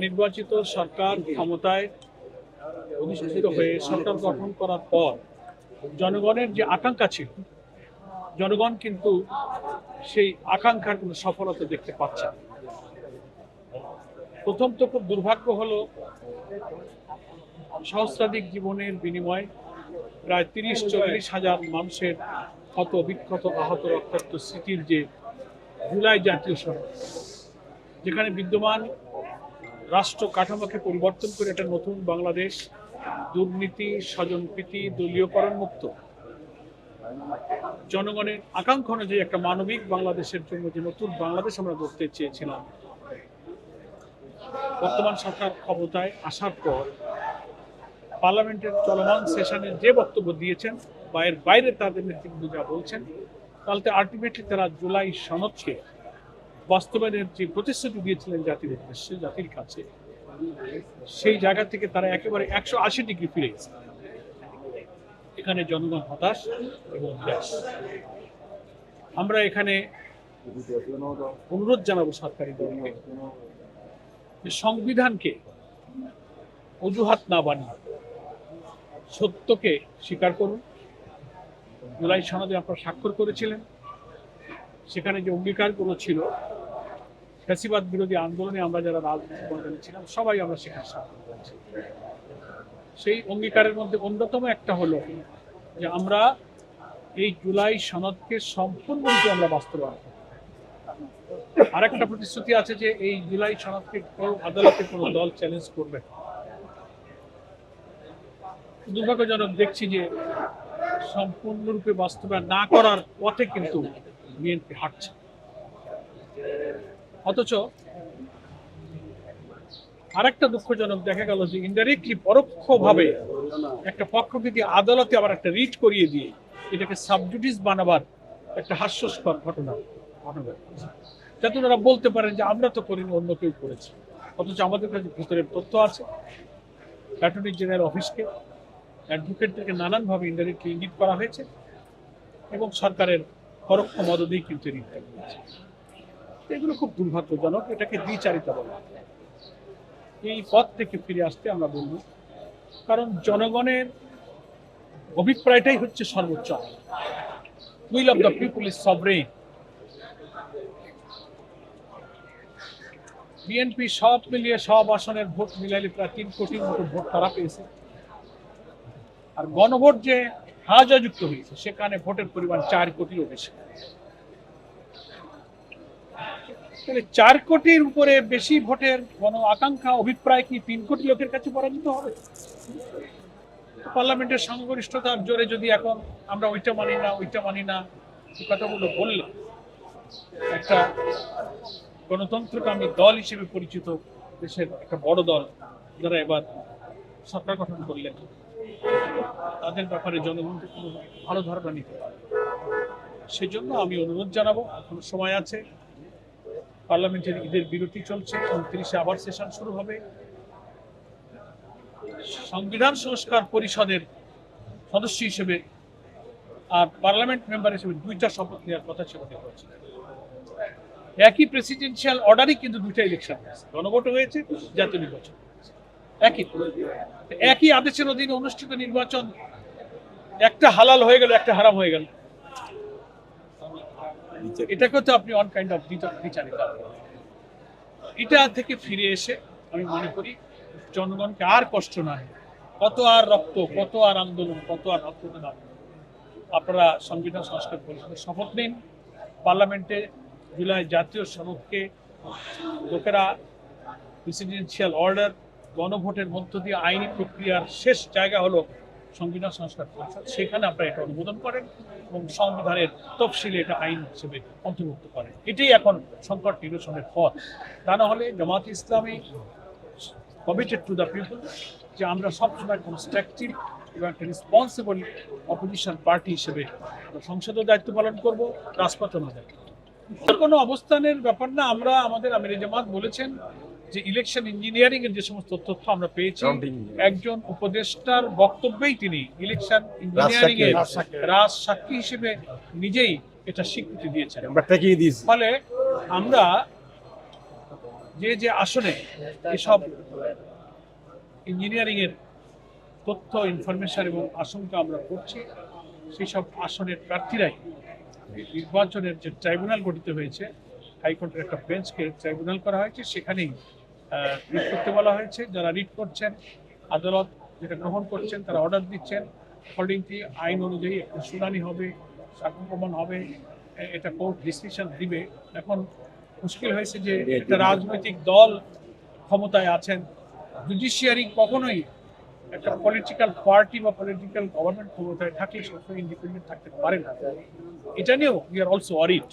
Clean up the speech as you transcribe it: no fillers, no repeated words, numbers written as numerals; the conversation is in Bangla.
নির্বাচিত সরকার ক্ষমতায় অধিষ্ঠিত হয়ে সরকার গঠন করার পর জনগণের যে আকাঙ্ক্ষা ছিল, জনগণ কিন্তু সেই আকাঙ্ক্ষার কোনো সফলতা দেখতে পাচ্ছে না। প্রথম তো খুব দুর্ভাগ্য হলো, সহস্রাধিক জীবনের বিনিময়ে প্রায় ৩০-৪০ হাজার মানুষের ক্ষত বিক্ষত আহত রক্তাক্ত স্মৃতির যে জুলাই জাতীয় সনদ, যেখানে বিদ্যমান রাষ্ট্র কাঠামোকে পরিবর্তন করে একটা নতুন বাংলাদেশ, দুর্নীতি, স্বজনপ্রীতি, দলীয়করণ মুক্ত, জনগণের আকাঙ্ক্ষা অনুযায়ী একটা মানবিক বাংলাদেশের জন্য যে নতুন বাংলাদেশ আমরা গড়তে চেয়েছিলাম, বর্তমান সরকার ক্ষমতায় আসার পর পার্লামেন্টের চলমান সেশনে যে বক্তব্য দিয়েছেন বা এর বাইরে তাদের নেতৃত্ব যা বলছেন, তাহলে আলটিমেটলি তারা জুলাই সনদকে বাস্তবায়নের যে প্রতিশ্রুতি দিয়েছিলেন জাতির উদ্দেশ্যে, জাতির কাছে, সেই জায়গা থেকে তারা একেবারে 180 ডিগ্রি ফিরে গেছে। এখানে জনগণ হতাশ এবং নিরাশ। আমরা এখানে অনুরোধ জানাবো সরকারি দলকে যে সংবিধানকে অজুহাত না বানিয়ে সত্যকে স্বীকার করুন। জুলাই সনদে আপনারা স্বাক্ষর করেছিলেন, সেখানে যে অঙ্গীকারগুলো ছিল, ফ্যাসিবাদ বিরোধী আন্দোলনে আমরা যারা রাজনৈতিক ময়দানে ছিলাম সবাই আমরা সেখানে স্বাক্ষর করেছি। সেই অঙ্গীকারের মধ্যে অন্যতম একটা হলো যে আমরা এই জুলাই সনদকে সম্পূর্ণরূপে আমরা বাস্তবায়ন করব। আর একটা প্রতিশ্রুতি আছে যে এই জুলাই সনদকে আদালতে কোনো দল চ্যালেঞ্জ করবে। দুর্ভাগ্যজনক দেখছি যে সম্পূর্ণরূপে বাস্তবায়ন না করার পথে কিন্তু বিএনপি হাঁটছে। অথচ আরেকটা দুঃখজনক দেখা গেল যে ইনডাইরেক্টলি, পরোক্ষভাবে একটা পক্ষভেদী আদালতে আবার একটা রিট করিয়ে দিয়ে এটাকে সাবজুডিস বানাবার একটা হাস্যস্কর ঘটনা ঘটবে, যাতে ওরা বলতে পারেন যে আমরা তো করিনি, অন্য কেউ করেছে। অথচ আমাদের কাছে ভিতরের তথ্য আছে, অ্যাটর্নি জেনারেল অফিসকে, অ্যাডভোকেটদেরকে নানানভাবে ইনডাইরেক্টলি ইঙ্গিত করা হয়েছে এবং সরকারের পরোক্ষ মদদেই কিন্তু রিটটা হয়েছে। এগুলো খুব দুর্ভাগ্যজনক, এটাকে দ্বিচারিতা বলা। এই পথ থেকে ফিরে আসতে আমরা বলব, কারণ জনগণের অভিপ্রায়টাই হচ্ছে সর্বোচ্চ। Will of the people is sovereign. BNP সব মিলিয়ে সব আসনের ভোট মিলাইলে প্রায় 3 কোটির মতো ভোট তারা পেয়েছে। আর গণভোট যে হাজাযুক্ত হয়েছে সেখানে ভোটের পরিমাণ 4 কোটিরও বেশি। 4 কোটির উপরে বেশি ভোটের গণ আকাঙ্ক্ষা, অভিপ্রায় কি 3 কোটি লোকের কাছে পরাজিত হবে? পার্লামেন্টের সংখ্যাগরিষ্ঠতার জোরে যদি এখন আমরা ওইটা মানি না এই কথাগুলো বললে, একটা গণতন্ত্রকামী দল হিসেবে পরিচিত দেশের একটা বড় দল যারা এবার সরকার গঠন করলেন, তাদের ব্যাপারে জনগণকে কোনো ভালো ধারণা নিতে পারে। সেজন্য আমি অনুরোধ জানাবো, এখনো সময় আছে, পার্লামেন্টের ঈদের বিরতি চলছে, 29-এ আবার সেশন শুরু হবে। সংবিধান সংস্কার পরিষদের সদস্য হিসেবে আর পার্লামেন্ট মেম্বার হিসেবে 2টা শপথ নেওয়ার কথা ছিল। একই প্রেসিডেন্সিয়াল অর্ডারই কিন্তু 2টা ইলেকশন হয়েছে, গণভোট হয়েছে, জাতীয় নির্বাচন হয়েছে। একই আদেশের অধীনে অনুষ্ঠিত নির্বাচন, একটা হালাল হয়ে গেল, একটা হারাম হয়ে গেল। এটাকে তো আপনি অন কাইন্ড অফ বিচারিত। এটা থেকে ফিরে এসে আমি মনে করি জনগণকে আর কষ্ট নাই, কত আর রক্ত, কত আর আন্দোলন, কত আর রক্তদান। আপনারা সংবিধান সংস্কার পরিষদের শপথ নিন। পার্লামেন্টে জুলাই জাতীয় সনদকে লোকেরা প্রেসিডেন্সিয়াল অর্ডার, গণভোটের মধ্য দিয়ে আইনি প্রক্রিয়ার শেষ জায়গা হলো সংবিধান সংস্কার পরিষদ, সেখানে আপনারা এটা অনুমোদন করেন এবং সংবিধানের তফসিলে এটা আইন হিসেবে অন্তর্ভুক্ত করেন। এটাই এখন সংকট নিরসনের পথ। তা না হলে Jamaat Islami committed to the people, যে আমরা সবসময় কনস্ট্রাকটিভ এবং একটা রেসপন্সিবল অপোজিশন পার্টি হিসেবে সংসদের দায়িত্ব পালন করব, রাজপথে না দায়িত্ব। কোনো অবস্থানের ব্যাপার না। আমরা আমাদের আমির জামাত বলেছেন যে ইলেকশন ইঞ্জিনিয়ারিং এর যে সমস্ত তথ্য আমরা পেয়েছি, একজন উপদেষ্টার বক্তব্যেই তিনি ইলেকশন ইঞ্জিনিয়ারিং এর রাজ সাক্ষী হিসেবে নিজেই এটা স্বীকৃতি দিয়েছেন। ফলে আমরা যে যে আসনে এসব ইঞ্জিনিয়ারিং এর তথ্য ইনফরমেশন এবং আশঙ্কা আমরা করছি, সেই সব আসনের প্রার্থীরাই নির্বাচনের যে ট্রাইব্যুনাল গঠিত হয়েছে, হাইকোর্টের একটা বেঞ্চকে ট্রাইব্যুনাল করা হয়েছে, সেখানেই রিট করতে বলা হয়েছে। যারা রিট করছেন, আদালত যেটা গ্রহণ করছেন, তারা অর্ডার দিচ্ছেন, অ্যাকর্ডিংলি আইন অনুযায়ী একটা শুনানি হবে, সাক্ষ্য প্রমাণ হবে, এটা কোর্ট ডিসিশন দিবে। এখন মুশকিল হয়েছে যে একটা রাজনৈতিক দল ক্ষমতায় আছেন, জুডিশিয়ারি কখনোই একটা পলিটিক্যাল পার্টি বা পলিটিক্যাল গভর্নমেন্ট ক্ষমতায় থাকলে সবসময় ইন্ডিপেন্ডেন্ট থাকতে পারে না। এটা নিয়েও উই আর অলসো ওয়ারিড।